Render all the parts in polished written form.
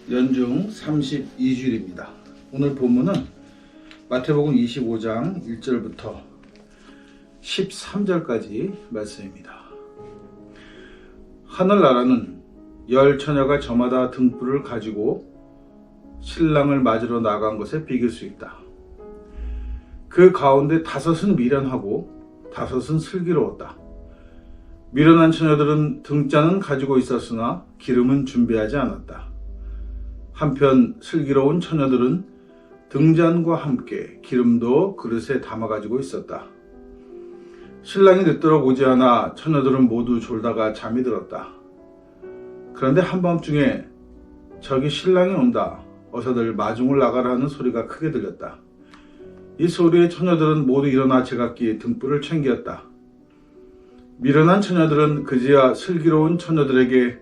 연중 32주일입니다. 오늘 본문은 마태복음 25장 1절부터 13절까지 말씀입니다. 하늘나라는 10처녀가 저마다 등불을 가지고 신랑을 맞으러 나간 것에 비길 수 있다. 그 가운데 5은 미련하고 5은 슬기로웠다. 미련한 처녀들은 등잔은 가지고 있었으나 기름은 준비하지 않았다. 한편 슬기로운 처녀들은 등잔과 함께 기름도 그릇에 담아가지고 있었다. 신랑이 늦도록 오지 않아 처녀들은 모두 졸다가 잠이 들었다. 그런데 한밤중에 저기 신랑이 온다, 어서들 마중을 나가라 하는 소리가 크게 들렸다. 이 소리에 처녀들은 모두 일어나 제각기 등불을 챙겼다. 미련한 처녀들은 그제야 슬기로운 처녀들에게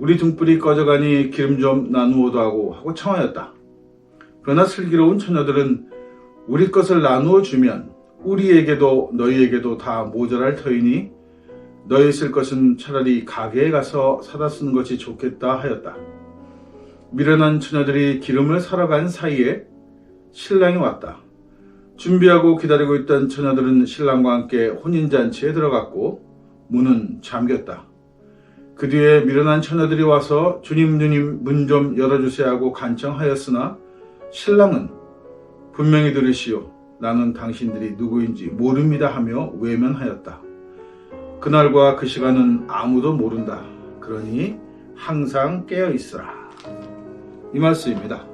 우리 등불이 꺼져가니 기름 좀 나누어도 하고 청하였다. 그러나 슬기로운 처녀들은 우리 것을 나누어 주면 우리에게도 너희에게도 다 모자랄 터이니 너희 쓸 것은 차라리 가게에 가서 사다 쓰는 것이 좋겠다 하였다. 미련한 처녀들이 기름을 사러 간 사이에 신랑이 왔다. 준비하고 기다리고 있던 처녀들은 신랑과 함께 혼인잔치에 들어갔고 문은 잠겼다. 그 뒤에 미련한 처녀들이 와서 주님 문 좀 열어주세요 하고 간청하였으나 신랑은 분명히 들으시오, 나는 당신들이 누구인지 모릅니다 하며 외면하였다. 그날과 그 시간은 아무도 모른다. 그러니 항상 깨어 있으라. 이 말씀입니다.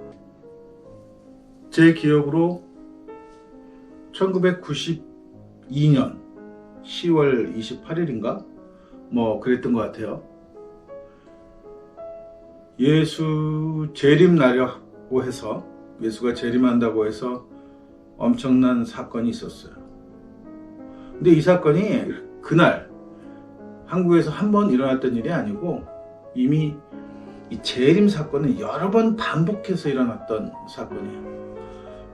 제 기억으로 1992년 10월 28일인가? 그랬던 것 같아요. 예수 재림날이라고 해서, 예수가 재림한다고 해서 엄청난 사건이 있었어요. 근데 이 사건이 그날 한국에서 한 번 일어났던 일이 아니고 이미 이 재림 사건은 여러 번 반복해서 일어났던 사건이에요.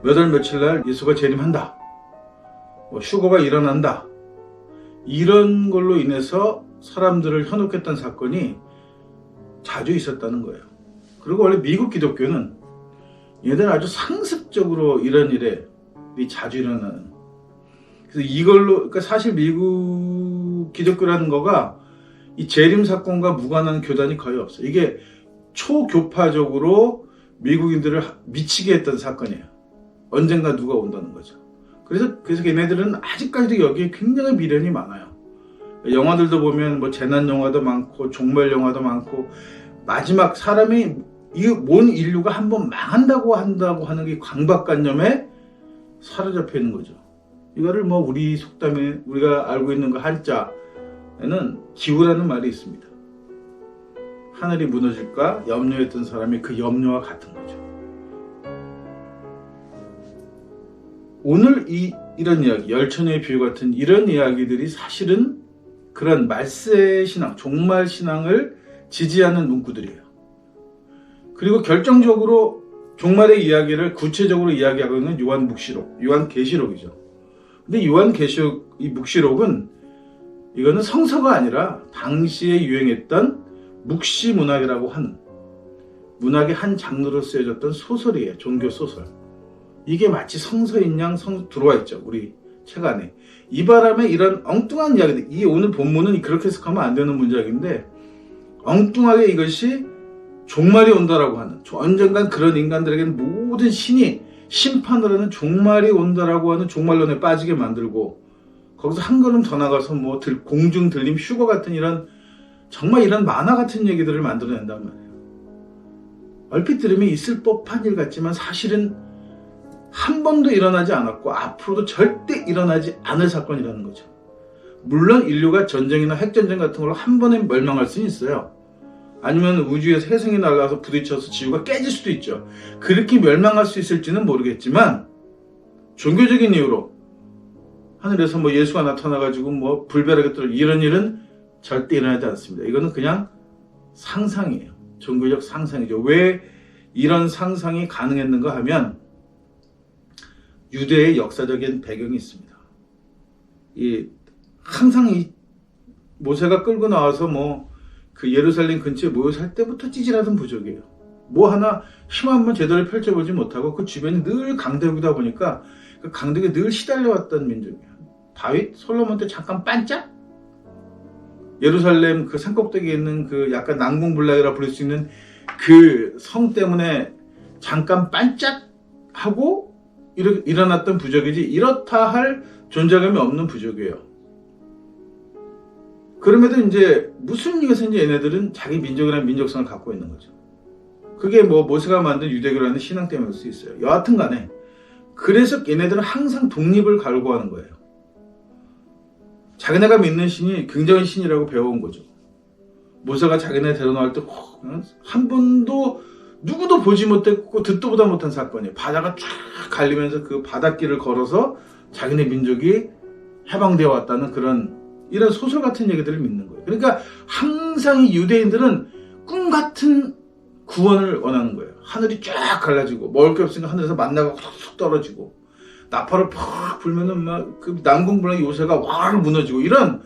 몇 월 며칠 날 예수가 재림한다, 휴거가 일어난다, 이런 걸로 인해서 사람들을 현혹했던 사건이 자주 있었다는 거예요. 그리고 원래 미국 기독교는 얘들 아주 상습적으로 이런 일에 자주 일어나는, 그래서 이걸로, 그러니까 사실 미국 기독교라는 거가 이 재림 사건과 무관한 교단이 거의 없어요. 이게 초교파적으로 미국인들을 미치게 했던 사건이에요. 언젠가 누가 온다는 거죠. 그래서 걔네들은 아직까지도 여기에 굉장히 미련이 많아요. 영화들도 보면 재난 영화도 많고 종말 영화도 많고, 마지막 사람이 온 인류가 한번 망한다고 하는 게 강박관념에 사로잡혀 있는 거죠. 이거를 우리 속담에 우리가 알고 있는 그 한자에는 기우라는 말이 있습니다. 하늘이 무너질까 염려했던 사람이 그 염려와 같은 거죠. 오늘 이런 이야기, 열처녀의 비유 같은 이런 이야기들이 사실은 그런 말세 신앙, 종말 신앙을 지지하는 문구들이에요. 그리고 결정적으로 종말의 이야기를 구체적으로 이야기하고 있는 요한계시록이죠. 근데 요한계시록, 이 묵시록은 이거는 성서가 아니라 당시에 유행했던 묵시문학이라고 하는 문학의 한 장르로 쓰여졌던 소설이에요. 종교 소설. 이게 마치 성서인 양 들어와 있죠, 우리 책 안에. 이 바람에 이런 엉뚱한 이야기들, 이 오늘 본문은 그렇게 해석하면 안 되는 문장인데, 엉뚱하게 이것이 종말이 온다라고 하는, 언젠간 그런 인간들에게는 모든 신이 심판을 하는 종말이 온다라고 하는 종말론에 빠지게 만들고, 거기서 한 걸음 더 나가서 공중 들림 휴거 같은 정말 이런 만화 같은 얘기들을 만들어낸단 말이에요. 얼핏 들으면 있을 법한 일 같지만 사실은 한 번도 일어나지 않았고 앞으로도 절대 일어나지 않을 사건이라는 거죠. 물론 인류가 전쟁이나 핵전쟁 같은 걸로 한 번에 멸망할 수는 있어요. 아니면 우주에서 혜성이 날아와서 부딪혀서 지구가 깨질 수도 있죠. 그렇게 멸망할 수 있을지는 모르겠지만 종교적인 이유로 하늘에서 예수가 나타나가지고 불벼락이 떨어지고 이런 일은 절대 일어나지 않습니다. 이거는 그냥 상상이에요. 종교적 상상이죠. 왜 이런 상상이 가능했는가 하면 유대의 역사적인 배경이 있습니다. 항상 모세가 끌고 나와서 그 예루살렘 근처에 모여 살 때부터 찌질하던 부족이에요. 뭐 하나 힘 한번 제대로 펼쳐보지 못하고 그 주변이 늘 강대국이다 보니까 그 강대국에 늘 시달려왔던 민족이야. 다윗, 솔로몬 때 잠깐 반짝? 예루살렘 그 산꼭대기에 있는 그 약간 난공불락이라 부를 수 있는 그 성 때문에 잠깐 반짝하고 일어났던 부족이지 이렇다 할 존재감이 없는 부족이에요. 그럼에도 이제 무슨 이유에서 이제 얘네들은 자기 민족이라는 민족성을 갖고 있는 거죠. 그게 뭐 모세가 만든 유대교라는 신앙 때문일 수 있어요. 여하튼 간에 그래서 얘네들은 항상 독립을 갈구하는 거예요. 자기네가 믿는 신이 굉장한 신이라고 배워온 거죠. 모세가 자기네 데려나올 때 한 번도 누구도 보지 못했고 듣도 보다 못한 사건이에요. 바다가 쫙 갈리면서 그 바닷길을 걸어서 자기네 민족이 해방되어 왔다는 그런 이런 소설 같은 얘기들을 믿는 거예요. 그러니까 항상 이 유대인들은 꿈 같은 구원을 원하는 거예요. 하늘이 쫙 갈라지고 먹을 게 없으니까 하늘에서 만나가 훅 떨어지고 나팔을 팍 불면은 막 그 난공불락 요새가 와르르 무너지고 이런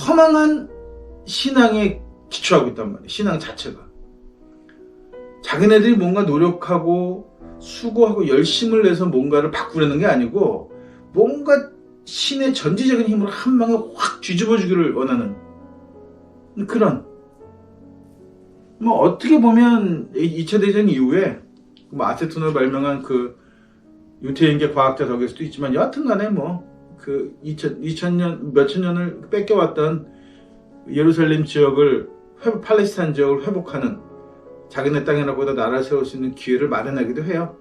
허망한 신앙에 기초하고 있단 말이에요. 신앙 자체가. 자기네들이 뭔가 노력하고 수고하고 열심을 내서 뭔가를 바꾸려는 게 아니고 뭔가 신의 전지적인 힘으로 한 방에 확 뒤집어 주기를 원하는 그런 뭐 어떻게 보면 2차 대전 이후에 뭐 아세톤을 발명한 그 유태인계 과학자 덕일 수도 있지만 여하튼 간에 뭐 그 2000년 몇천 년을 뺏겨왔던 예루살렘 지역을 팔레스타인 지역을 회복하는 자기네 땅이라고 해도 나라를 세울 수 있는 기회를 마련하기도 해요.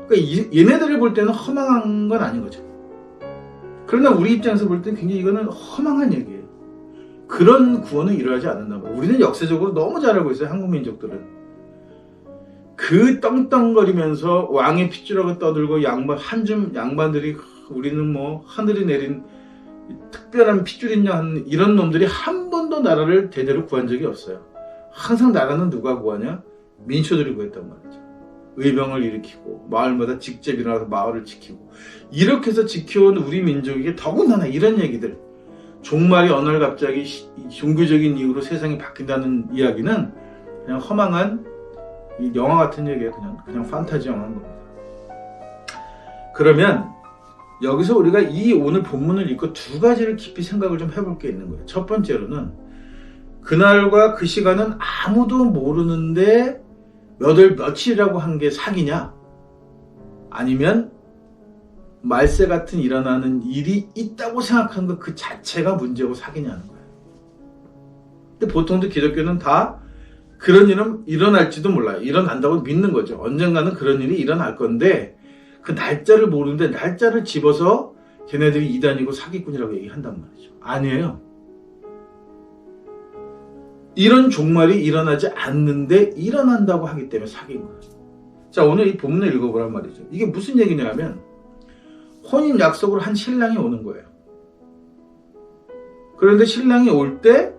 그러니까 얘네들을 볼 때는 허망한 건 아닌 거죠. 그러나 우리 입장에서 볼 때는 굉장히 이거는 허망한 얘기예요. 그런 구원은 일어나지 않는다고. 우리는 역사적으로 너무 잘 알고 있어요. 한국 민족들은. 그 떵떵거리면서 왕의 핏줄하고 떠들고 양반들이 우리는 뭐 하늘이 내린 특별한 핏줄이냐 하는 이런 놈들이 한 번도 나라를 제대로 구한 적이 없어요. 항상 나라는 누가 구하냐? 민초들이 구했단 말이죠. 의병을 일으키고 마을마다 직접 일어나서 마을을 지키고 이렇게 해서 지켜온 우리 민족에게 더군다나 이런 얘기들 종말이 어느 날 갑자기 종교적인 이유로 세상이 바뀐다는 이야기는 그냥 허망한 영화 같은 얘기예요. 그냥 판타지 영화인 겁니다. 그러면 여기서 우리가 이 오늘 본문을 읽고 두 가지를 깊이 생각을 좀 해볼 게 있는 거예요. 첫 번째로는 그날과 그 시간은 아무도 모르는데 며칠이라고 한 게 사기냐? 아니면 말세 같은 일어나는 일이 있다고 생각한 것 그 자체가 문제고 사기냐는 거예요. 근데 보통도 기독교는 다 그런 일은 일어날지도 몰라요. 일어난다고 믿는 거죠. 언젠가는 그런 일이 일어날 건데 그 날짜를 모르는데 날짜를 집어서 걔네들이 이단이고 사기꾼이라고 얘기한단 말이죠. 아니에요. 이런 종말이 일어나지 않는데 일어난다고 하기 때문에 사기인 거예요. 자, 오늘 이 본문을 읽어보란 말이죠. 이게 무슨 얘기냐면 혼인 약속으로 한 신랑이 오는 거예요. 그런데 신랑이 올 때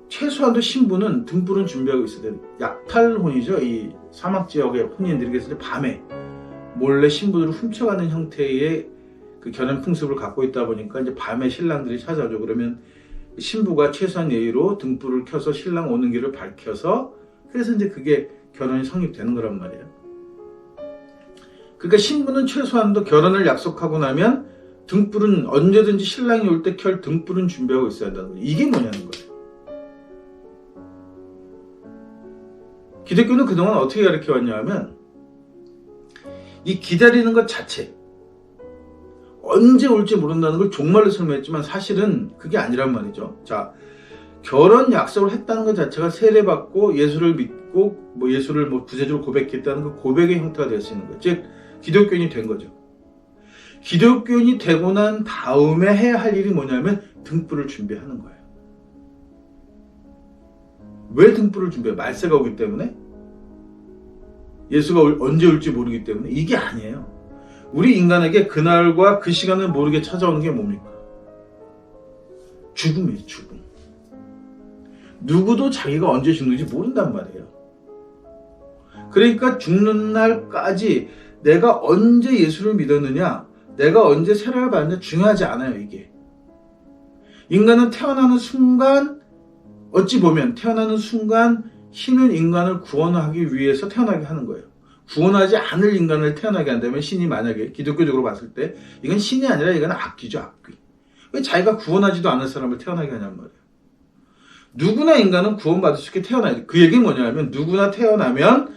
최소한도 신부는 등불은 준비하고 있어야 돼요. 약탈혼이죠. 이 사막지역의 혼인들이 그래서 밤에 몰래 신부들을 훔쳐가는 형태의 그 결혼 풍습을 갖고 있다 보니까 이제 밤에 신랑들이 찾아오죠. 그러면 신부가 최소한 예의로 등불을 켜서 신랑 오는 길을 밝혀서 그래서 이제 그게 결혼이 성립되는 거란 말이에요. 그러니까 신부는 최소한도 결혼을 약속하고 나면 등불은 언제든지 신랑이 올 때 켤 등불은 준비하고 있어야 한다는 거예요. 이게 뭐냐는 거예요. 기독교는 그동안 어떻게 가르쳐왔냐 하면 이 기다리는 것 자체 언제 올지 모른다는 걸 종말로 설명했지만 사실은 그게 아니란 말이죠. 자, 결혼 약속을 했다는 것 자체가 세례받고 예수를 믿고 뭐 예수를 뭐 구세주로 고백했다는 그 고백의 형태가 될 수 있는 거예요. 즉 기독교인이 된 거죠. 기독교인이 되고 난 다음에 해야 할 일이 뭐냐면 등불을 준비하는 거예요. 왜 등불을 준비해요? 말세가 오기 때문에? 예수가 언제 올지 모르기 때문에? 이게 아니에요. 우리 인간에게 그날과 그 시간을 모르게 찾아오는 게 뭡니까? 죽음이에요. 죽음. 누구도 자기가 언제 죽는지 모른단 말이에요. 그러니까 죽는 날까지 내가 언제 예수를 믿었느냐, 내가 언제 세례를 받느냐 중요하지 않아요. 이게. 인간은 태어나는 순간 어찌 보면 태어나는 순간 신은 인간을 구원하기 위해서 태어나게 하는 거예요. 구원하지 않을 인간을 태어나게 한다면 신이 만약에 기독교적으로 봤을 때 이건 신이 아니라 이건 악귀죠, 악귀. 왜 자기가 구원하지도 않을 사람을 태어나게 하냔 말이에요. 누구나 인간은 구원받을 수 있게 태어나야지. 그 얘기는 뭐냐면 누구나 태어나면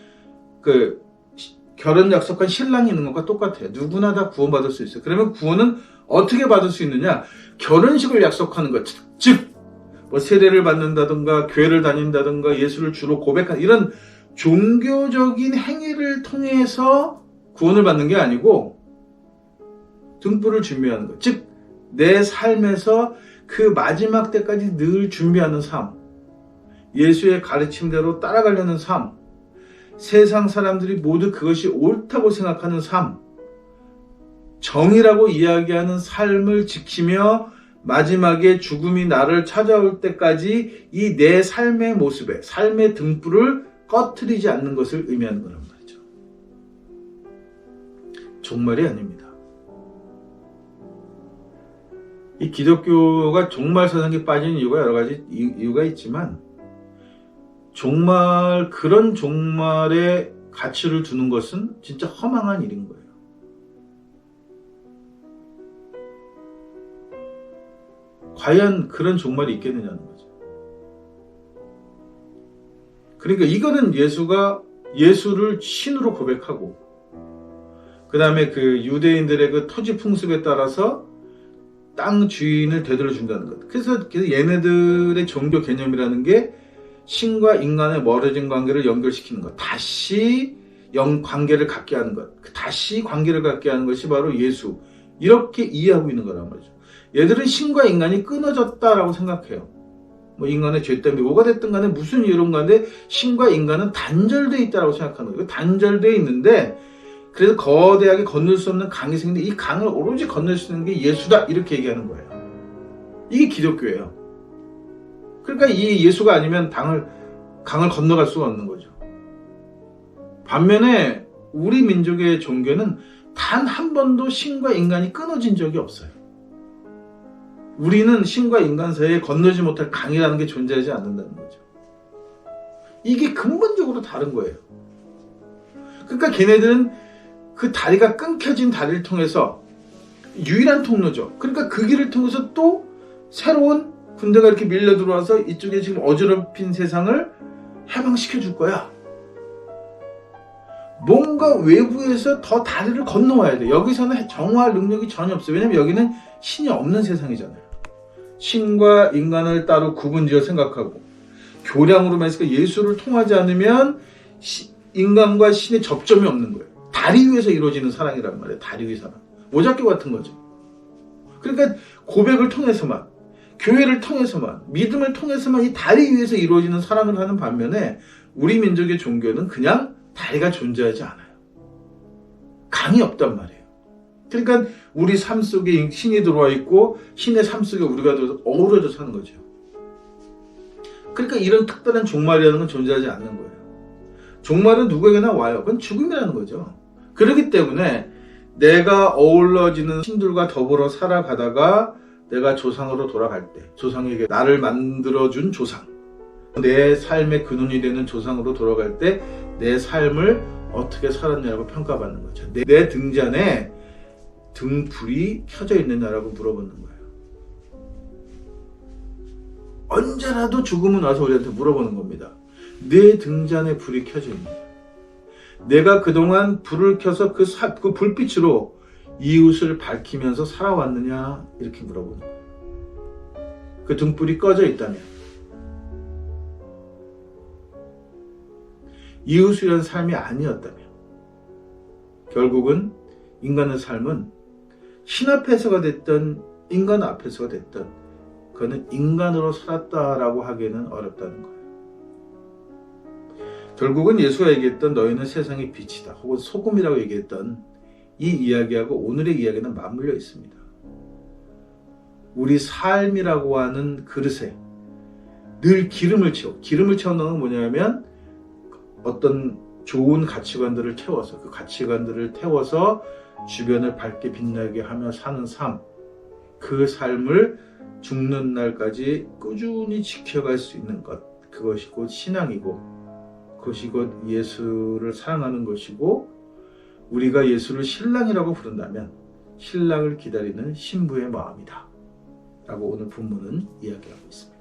그 결혼 약속한 신랑이 있는 것과 똑같아요. 누구나 다 구원받을 수 있어요. 그러면 구원은 어떻게 받을 수 있느냐? 결혼식을 약속하는 것. 즉, 뭐 세례를 받는다든가 교회를 다닌다든가 예수를 주로 고백하는 이런 종교적인 행위를 통해서 구원을 받는 게 아니고 등불을 준비하는 것. 즉, 내 삶에서 그 마지막 때까지 늘 준비하는 삶. 예수의 가르침대로 따라가려는 삶. 세상 사람들이 모두 그것이 옳다고 생각하는 삶. 정의라고 이야기하는 삶을 지키며 마지막에 죽음이 나를 찾아올 때까지 이 내 삶의 모습에, 삶의 등불을 꺼트리지 않는 것을 의미하는 거란 말이죠. 종말이 아닙니다. 이 기독교가 종말 사상에 빠진 이유가 여러 가지 이유가 있지만 그런 종말에 가치를 두는 것은 진짜 허망한 일인 거예요. 과연 그런 종말이 있겠느냐는 거죠. 그러니까 이거는 예수를 신으로 고백하고 그 다음에 그 유대인들의 그 토지 풍습에 따라서 땅 주인을 되돌려 준다는 것. 그래서 얘네들의 종교 개념이라는 게 신과 인간의 멀어진 관계를 연결시키는 것. 다시 관계를 갖게 하는 것. 다시 관계를 갖게 하는 것이 바로 예수. 이렇게 이해하고 있는 거란 말이죠. 얘들은 신과 인간이 끊어졌다라고 생각해요. 뭐 인간의 죄 때문에 뭐가 됐든 간에 무슨 이유로 간에 신과 인간은 단절되어 있다라고 생각하는 거예요. 단절되어 있는데 그래서 거대하게 건널 수 없는 강이 생기는데 이 강을 오로지 건널 수 있는 게 예수다 이렇게 얘기하는 거예요. 이게 기독교예요. 그러니까 이 예수가 아니면 강을 건너갈 수가 없는 거죠. 반면에 우리 민족의 종교는 단 한 번도 신과 인간이 끊어진 적이 없어요. 우리는 신과 인간 사이에 건너지 못할 강이라는 게 존재하지 않는다는 거죠. 이게 근본적으로 다른 거예요. 그러니까 걔네들은 그 다리가 끊겨진 다리를 통해서 유일한 통로죠. 그러니까 그 길을 통해서 또 새로운 군대가 이렇게 밀려 들어와서 이쪽에 지금 어지럽힌 세상을 해방시켜 줄 거야. 뭔가 외부에서 더 다리를 건너와야 돼. 여기서는 정화할 능력이 전혀 없어요. 왜냐면 여기는 신이 없는 세상이잖아요. 신과 인간을 따로 구분지어 생각하고 교량으로만 해서 예수를 통하지 않으면 인간과 신의 접점이 없는 거예요. 다리 위에서 이루어지는 사랑이란 말이에요. 다리 위 사랑. 모자교 같은 거죠. 그러니까 고백을 통해서만, 교회를 통해서만, 믿음을 통해서만 이 다리 위에서 이루어지는 사랑을 하는 반면에 우리 민족의 종교는 그냥 다리가 존재하지 않아요. 강이 없단 말이에요. 그러니까 우리 삶 속에 신이 들어와 있고 신의 삶 속에 우리가 어우러져 사는 거죠. 그러니까 이런 특별한 종말이라는 건 존재하지 않는 거예요. 종말은 누구에게나 와요. 그건 죽음이라는 거죠. 그렇기 때문에 내가 어우러지는 신들과 더불어 살아가다가 내가 조상으로 돌아갈 때, 조상에게 나를 만들어준 조상, 내 삶의 근원이 되는 조상으로 돌아갈 때 내 삶을 어떻게 살았냐고 평가받는 거죠. 내 등잔에 등불이 켜져 있느냐라고 물어보는 거예요. 언제라도 죽음은 와서 우리한테 물어보는 겁니다. 내 등잔에 불이 켜져 있느냐. 내가 그동안 불을 켜서 그 불빛으로 이웃을 밝히면서 살아왔느냐 이렇게 물어보는 거예요. 그 등불이 꺼져 있다면 이웃이라는 삶이 아니었다면 결국은 인간의 삶은 신 앞에서가 됐든 인간 앞에서가 됐든 그거는 인간으로 살았다라고 하기에는 어렵다는 거예요. 결국은 예수가 얘기했던 너희는 세상의 빛이다 혹은 소금이라고 얘기했던 이 이야기하고 오늘의 이야기는 맞물려 있습니다. 우리 삶이라고 하는 그릇에 늘 기름을 채운다는 건 뭐냐면 어떤 좋은 가치관들을 채워서 그 가치관들을 태워서 주변을 밝게 빛나게 하며 사는 삶, 그 삶을 죽는 날까지 꾸준히 지켜갈 수 있는 것, 그것이 곧 신앙이고 그것이 곧 예수를 사랑하는 것이고, 우리가 예수를 신랑이라고 부른다면 신랑을 기다리는 신부의 마음이다 라고 오늘 본문은 이야기하고 있습니다.